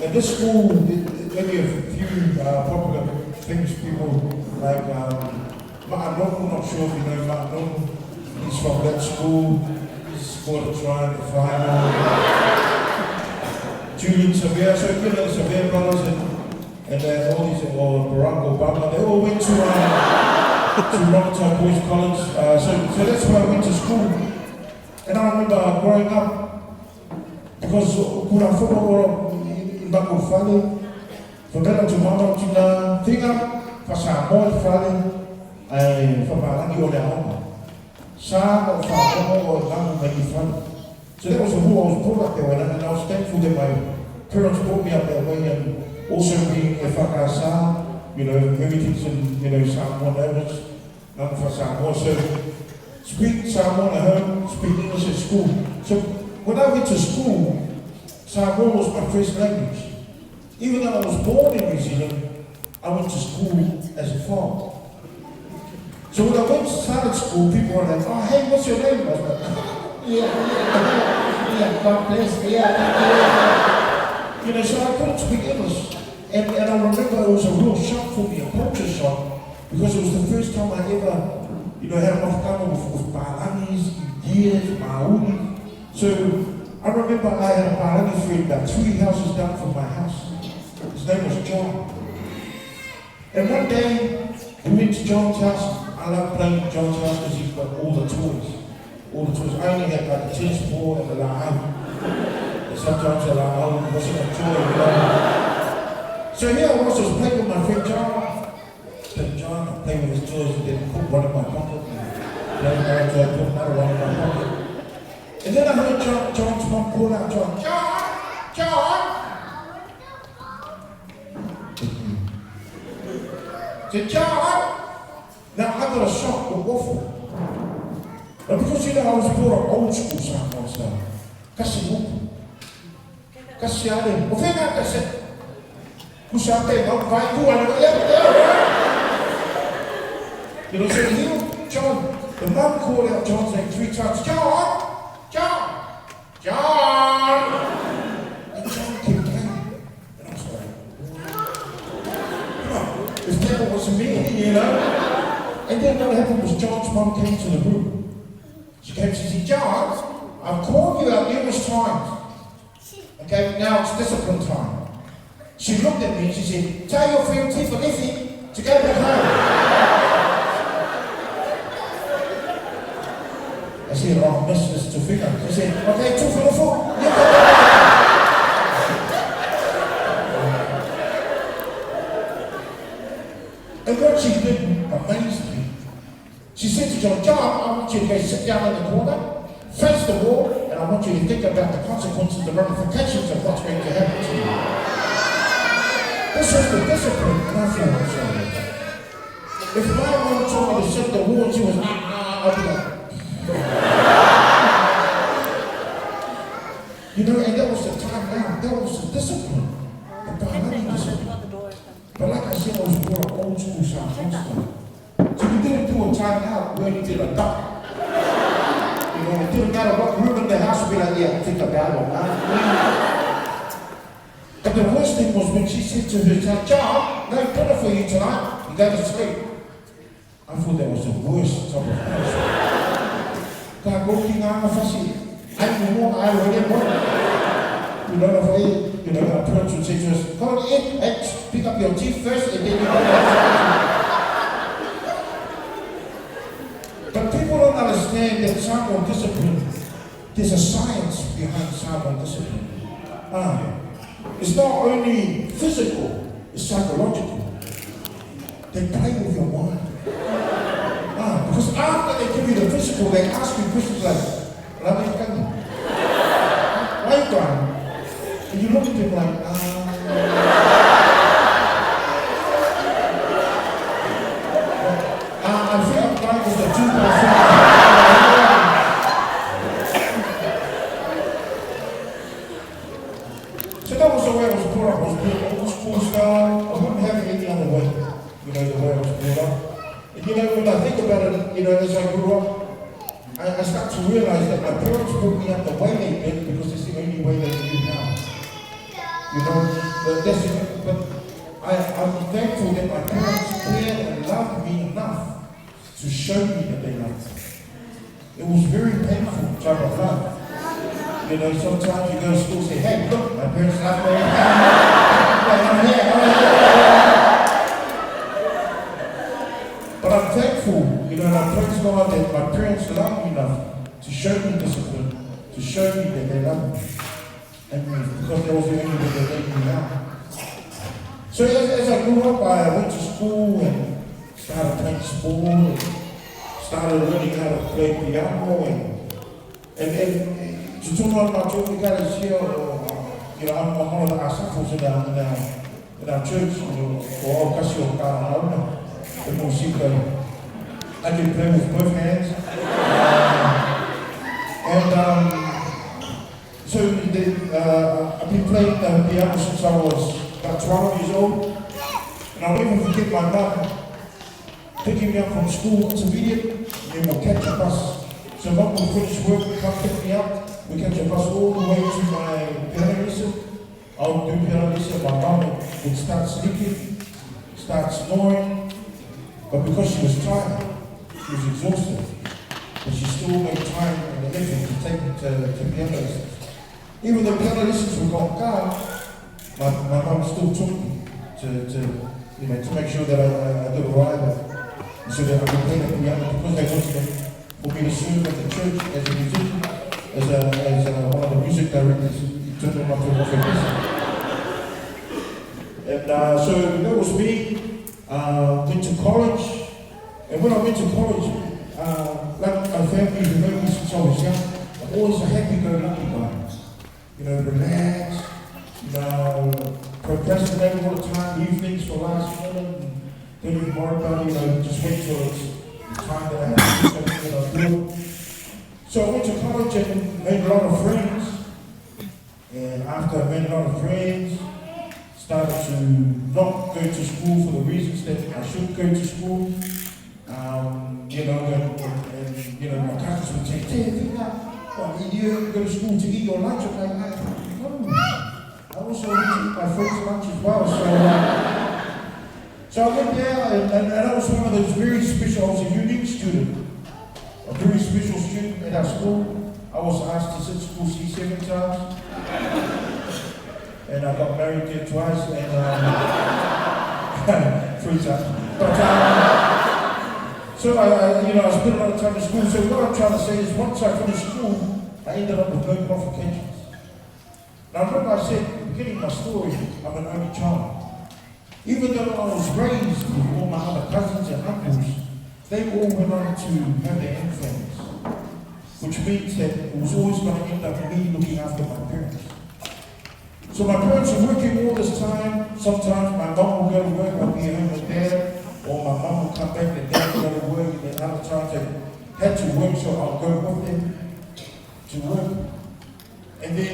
At this school, there's only a few popular things people like. I'm not sure if you know Martin. He's from that school. He's scored a try in the final. Julian Severe, so you know the Severe brothers and all these, or Barack Obama, they all went to Rocketown Boys College. So that's where I went to school. And I remember growing up, because kura football in Bako Fale, from then to Mama Tina, Tinga, Fasamoy Fale, from Alani Oleama. Sa or Famo or Lamu Magifan. So that was who I was brought up there, and I was thankful that my parents brought me up that way, and also being EFKS, everything's in, Samoan language, none for Samoan. So speak Samoan at home, speak English at school. So when I went to school, Samoan was my first language. Even though I was born in New Zealand, I went to school as a farmer. So when I started school, people were like, oh, hey, what's your name? I was like, God bless me. So I couldn't speak English. And I remember it was a real shock for me, a culture shock, because it was the first time I ever, had an off-camera with Palangis, years, Maori. So I remember I had a Palangi friend about 3 houses down from my house. His name was John. And one day, we went to John's house. I love playing at John's house because he's got all the toys. I only had like a tennis ball and a lahau. And sometimes a lahau wasn't a toy, So here I was playing with my friend John. John, I played with his toys and then put one in my pocket. Playing around, so I put another one in my pocket. And then I heard John's mom call out, John. I said, John! Now I got a shock with waffle. But because I was brought up old school Samoan style. Kasi muku. Kasi ale. O whenga kasi. Kusate, vai kuana. So here, John, the mum called out John's name 3 times. John! And John kept playing. And I was like, this never was me, And then what happened was John's mum came to the room. She came and she said, John, I've called you out numerous times. Okay, now it's discipline time. She looked at me and she said, tell your friend Tifa Liffy to go back home. I said, oh, Miss Tofiga. She said, okay, Tofiga Fepuleai. And what she did amazed me. She said to John, I want you to go sit down in the corner, face the wall, and I want you to think about the consequences, the ramifications of what's going to happen to you. This is the discipline, and I feel I'm sorry. If my mom told me to sit the wall and she was, I'd be like, and that was the time now, that was the discipline. The Pahalani discipline. But like I said, I was brought up old school Samoan style. So we didn't do a time out, we only did a duck. It didn't matter what room in the house, we'd be like, yeah, think about it, man. But the worst thing was when she said to her son, John, no dinner for you tonight, you go to sleep. I thought that was the worst type of punishment. Ka goki ngā mawhasi, ai mo ai roi mo. Our parents would say to us, come on, pick up your teeth first and then you go. But people don't understand that Samoan discipline, there's a science behind Samoan discipline. It's not only physical, it's psychological. They play with your mind. Because after they give you the physical, they ask you questions like, why you crying? And you look at them like, I feel I'm crying with the 2%. So that was the way I was brought up. I was brought up old school style. I wouldn't have it any other way, the way I was brought up. And when I think about it, as I grew up, I start to realize that my parents brought me up the way they did because it's the only way they knew how. You know, but I'm thankful that my parents cared and loved me enough to show me that they loved me. It was very painful type of love. You know, sometimes you go to school and say, hey, look, my parents love me. I'm here. But I'm thankful, you know, and I praise God that my parents loved me enough to show me discipline, to show me that they love me. And because there was the only way that they knew now. So as I grew up, I went to school and started playing sport and started learning how to play piano and to turn on my children, guys here, you know, I'm one of the asafos in our church, you know, or Ocasio Carolina, the music. I can play with both hands. So I've been playing the piano since I was about 12 years old. And I'll never forget my mum picking me up from school intermediate, and then we'll catch a bus. So mum will finish work, come pick me up, we catch a bus all the way to my piano lesson. I'll do piano lesson, my mum would start sleeping, start snoring, but because she was tired, she was exhausted, but she still made time and the effort to take me to piano lessons. Even though piano lessons were gone down, my mum still took me to make sure that I did right. So that I could play the piano because they wanted for me to serve at the church as a musician, as one of the music directors. He turned me up to a musician. And so that was me. Went to college, and when I went to college, like my family remember me since I was young, I'm always a happy-go-lucky guy. You know, relax, you know, procrastinate all the time, leave things for last minute. Don't even worry about it, you know, just wait till it's the time that I have to do something that I do. So I went to college and made a lot of friends. And after I made a lot of friends, started to not go to school for the reasons that I should go to school. You know, and you know, my cousins would say, hey, you go to school to eat your lunch. I'm like, no. I also need to eat my friend's lunch as well. So I went there, and I was one of those very special, I was a unique student, a very special student at our school. I was asked to sit school C 7 times, and I got married there twice, and 3 times. But, so I spent a lot of time in school. So what I'm trying to say is, once I finished school, I ended up with no qualifications. Now remember I said at the beginning of my story, I'm an only child. Even though I was raised with all my other cousins and uncles, they all went on to have their own families, which means that it was always going to end up me looking after my parents. So my parents were working all this time. Sometimes my mom would go to work, I'd be home with dad, or my mom would come back and dad would go to work, and then other times they had to work, so I'll go with them to work. And then,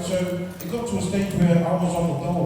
so it got to a stage where I was on the dole.